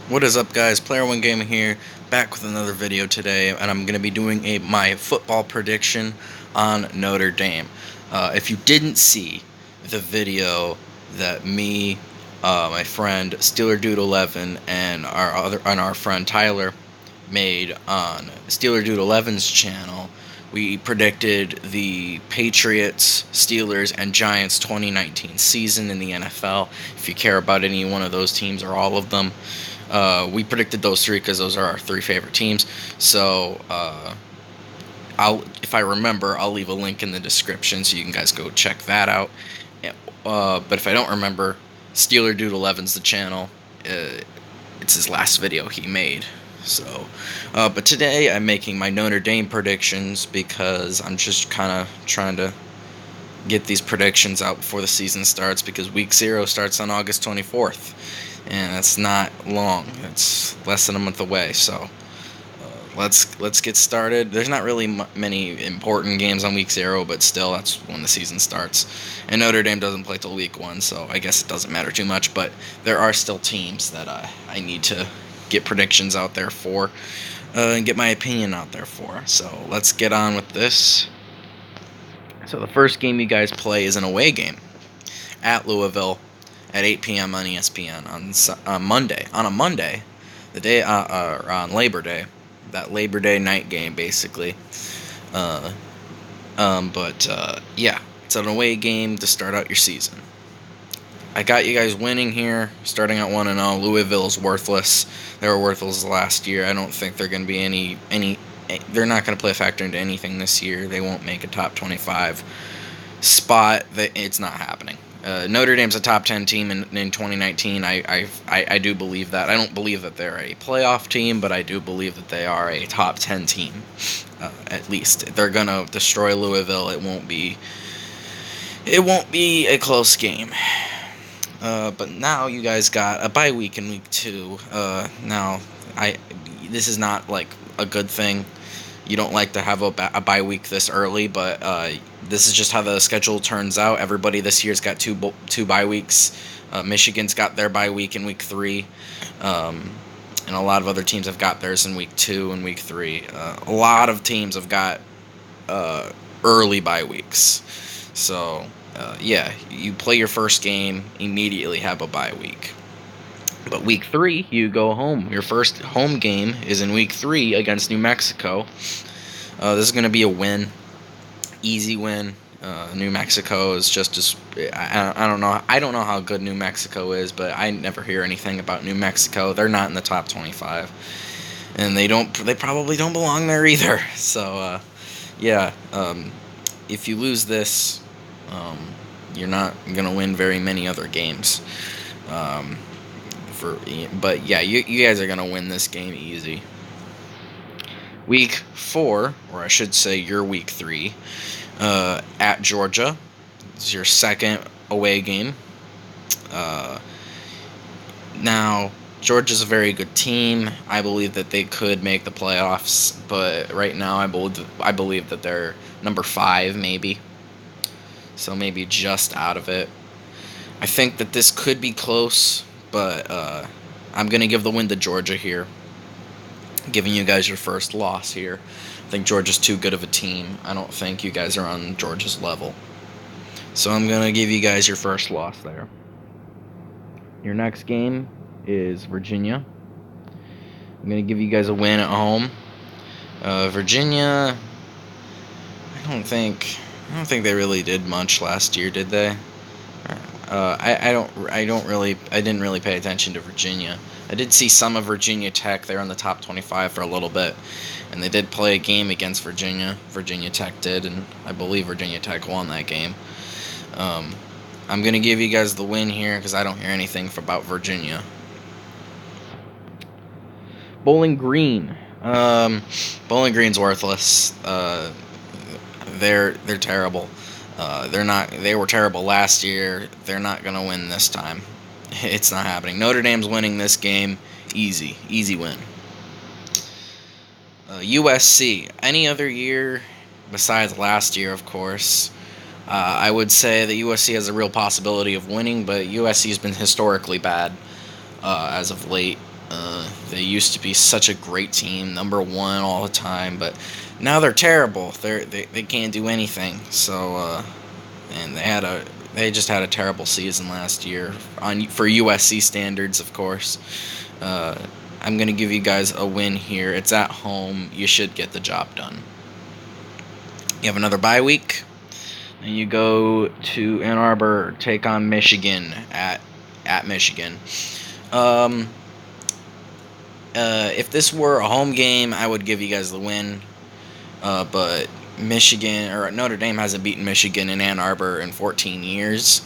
What is up, guys? Player One Gaming here, back with another video today, and I'm going to be doing my football prediction on Notre Dame. If you didn't see the video that me, my friend Steeler Dude 11, and our friend Tyler made on Steeler Dude 11's channel, we predicted the Patriots, Steelers, and Giants 2019 season in the NFL. If you care about any one of those teams or all of them, we predicted those three because those are our three favorite teams. So, if I remember, I'll leave a link in the description so you can guys go check that out. But if I don't remember, Steeler Dude 11's the channel. It's his last video he made. So, but today I'm making my Notre Dame predictions because I'm just kind of trying to get these predictions out before the season starts, because week 0 starts on August 24th, and that's not long. It's less than a month away. So let's get started. There's not really many important games on week 0, but still, that's when the season starts. And Notre Dame doesn't play till week 1, so I guess it doesn't matter too much. But there are still teams that I need to get predictions out there for, and get my opinion out there for. So let's get on with this. So the first game you guys play is an away game at Louisville at 8 p.m. on ESPN on Monday. On a Monday, the day on Labor Day, that Labor Day night game, basically. Yeah, it's an away game to start out your season. I got you guys winning here, starting at 1-0. Louisville's worthless. They were worthless last year. I don't think they're going to be any. They're not going to play a factor into anything this year. They won't make a top 25 spot. It's not happening. Notre Dame's a top 10 team in 2019. I do believe that. I don't believe that they're a playoff team, but I do believe that they are a top 10 team. At least they're gonna destroy Louisville. It won't be a close game. But now you guys got a bye week in week 2. This is not like a good thing. You don't like to have a bye week this early, but this is just how the schedule turns out. Everybody this year's got two bye weeks. Michigan's got their bye week in week 3, and a lot of other teams have got theirs in week 2 and week 3. A lot of teams have got early bye weeks. So, yeah, you play your first game, immediately have a bye week. But week 3, you go home. Your first home game is in week 3 against New Mexico. This is going to be a win, easy win. New Mexico is just as I don't know. I don't know how good New Mexico is, but I never hear anything about New Mexico. They're not in the top 25, and they probably don't belong there either. So, yeah, if you lose this, you're not going to win very many other games. But yeah, you guys are going to win this game easy. Week 4, or I should say your week 3, at Georgia. It's your second away game. Now, Georgia's a very good team. I believe that they could make the playoffs, but right now I believe that they're number 5 maybe. So maybe just out of it. I think that this could be close, but I'm going to give the win to Georgia here. Giving you guys your first loss here. I think Georgia's too good of a team. I don't think you guys are on Georgia's level. So I'm going to give you guys your first loss there. Your next game is Virginia. I'm going to give you guys a win at home. Virginia, I don't think they really did much last year, did they? I didn't really pay attention to Virginia. I did see some of Virginia Tech. They were in the top 25 for a little bit, and they did play a game against Virginia. Virginia Tech did, and I believe Virginia Tech won that game. I'm going to give you guys the win here because I don't hear anything about Virginia. Bowling Green. Bowling Green's worthless. They're terrible. They were terrible last year. They're not going to win this time. It's not happening. Notre Dame's winning this game. Easy win. USC. Any other year besides last year, of course, I would say that USC has a real possibility of winning, but USC has been historically bad as of late. They used to be such a great team, number one all the time, but now they're terrible. They can't do anything. So and they just had a terrible season last year for USC standards, of course. Uh, I'm gonna give you guys a win here. It's at home. You should get the job done. You have another bye week, and you go to Ann Arbor, take on Michigan at Michigan. If this were a home game, I would give you guys the win. But Michigan or Notre Dame hasn't beaten Michigan in Ann Arbor in 14 years.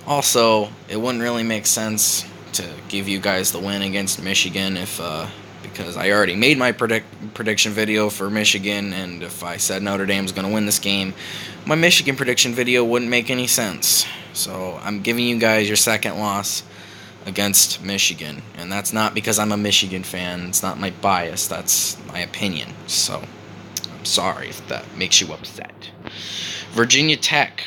Also, it wouldn't really make sense to give you guys the win against Michigan because I already made my prediction video for Michigan, and if I said Notre Dame's going to win this game, my Michigan prediction video wouldn't make any sense. So I'm giving you guys your second loss against Michigan, and that's not because I'm a Michigan fan. It's not my bias. That's my opinion. So I'm sorry if that makes you upset. Virginia Tech.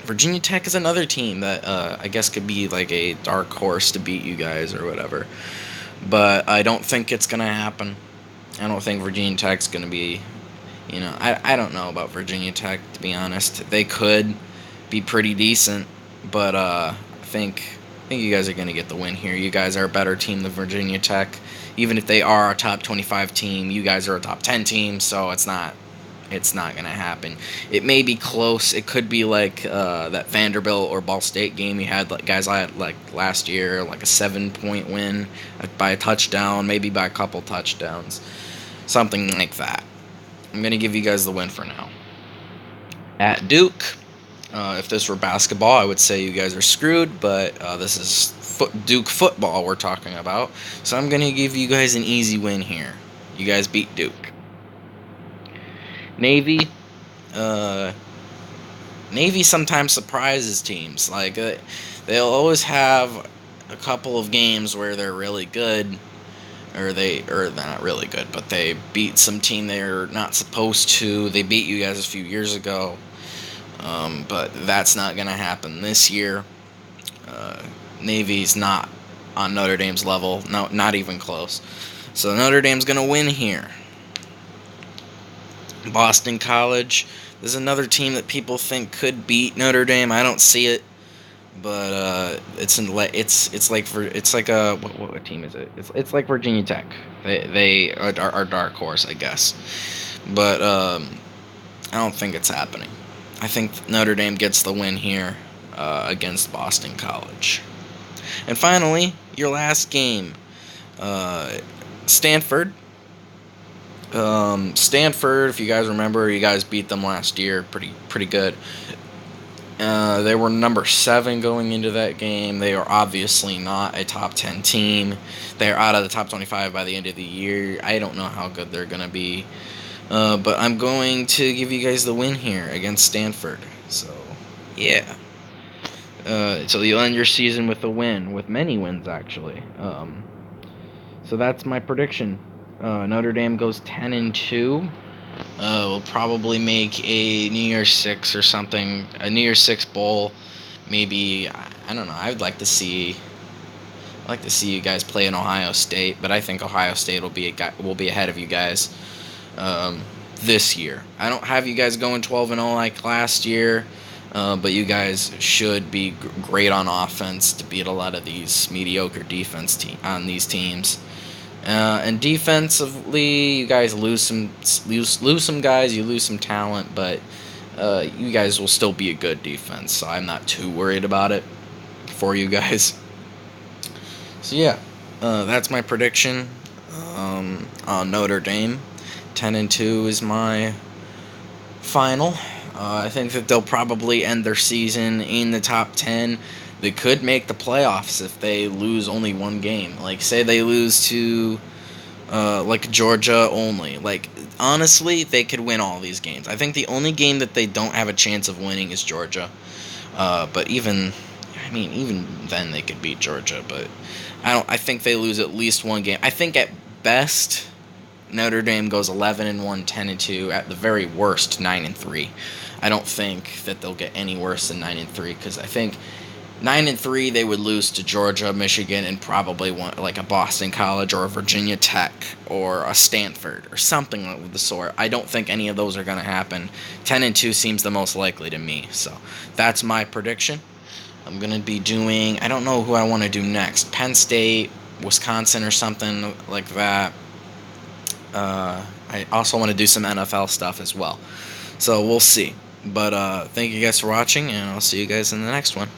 Virginia Tech is another team that I guess could be like a dark horse to beat you guys or whatever. But I don't think it's going to happen. I don't think Virginia Tech's going to be, I don't know about Virginia Tech, to be honest. They could be pretty decent, but I think you guys are going to get the win here. You guys are a better team than Virginia Tech. Even if they are a top 25 team, you guys are a top 10 team, so it's not going to happen. It may be close. It could be like that Vanderbilt or Ball State game you had, last year, like a 7-point win by a touchdown, maybe by a couple touchdowns, something like that. I'm going to give you guys the win for now. At Duke, if this were basketball, I would say you guys are screwed, but this is Duke football we're talking about, so I'm going to give you guys an easy win here. You guys beat Duke. Navy sometimes surprises teams. Like they'll always have a couple of games where they're really good, or they're not really good, but they beat some team they're not supposed to. They beat you guys a few years ago, but that's not gonna happen this year. Navy's not on Notre Dame's level, no, not even close. So Notre Dame's gonna win here. Boston College. There's another team that people think could beat Notre Dame. I don't see it, but what team is it? It's like Virginia Tech. They are dark horse, I guess, but I don't think it's happening. I think Notre Dame gets the win here against Boston College. And finally, your last game, Stanford. Stanford, if you guys remember, you guys beat them last year pretty good. They were number 7 going into that game. They are obviously not a top 10 team. They're out of the top 25 by the end of the year. I don't know how good they're going to be. But I'm going to give you guys the win here against Stanford. So, yeah. So you'll end your season with a win, with many wins, actually. So that's my prediction. Notre Dame goes 10-2. We'll probably make a New Year's 6 or something, a New Year's 6 bowl. Maybe, I don't know. I'd like to see you guys play in Ohio State, but I think Ohio State will be ahead of you guys this year. I don't have you guys going 12-0 like last year, but you guys should be great on offense to beat a lot of these mediocre defense on these teams. And defensively, you guys lose some guys, you lose some talent, but you guys will still be a good defense, so I'm not too worried about it for you guys. So yeah, that's my prediction on Notre Dame. 10-2 is my final. I think that they'll probably end their season in the top 10. They could make the playoffs if they lose only one game. Like, say they lose to, Georgia only. Like, honestly, they could win all these games. I think the only game that they don't have a chance of winning is Georgia. But even then they could beat Georgia. But I think they lose at least one game. I think at best, Notre Dame goes 11-1, 10-2. At the very worst, 9-3. I don't think that they'll get any worse than 9-3 because I think 9-3, they would lose to Georgia, Michigan, and probably one like a Boston College or a Virginia Tech or a Stanford or something of the sort. I don't think any of those are going to happen. 10-2 seems the most likely to me. So that's my prediction. I'm going to be doing, I don't know who I want to do next. Penn State, Wisconsin, or something like that. I also want to do some NFL stuff as well. So we'll see. But thank you guys for watching, and I'll see you guys in the next one.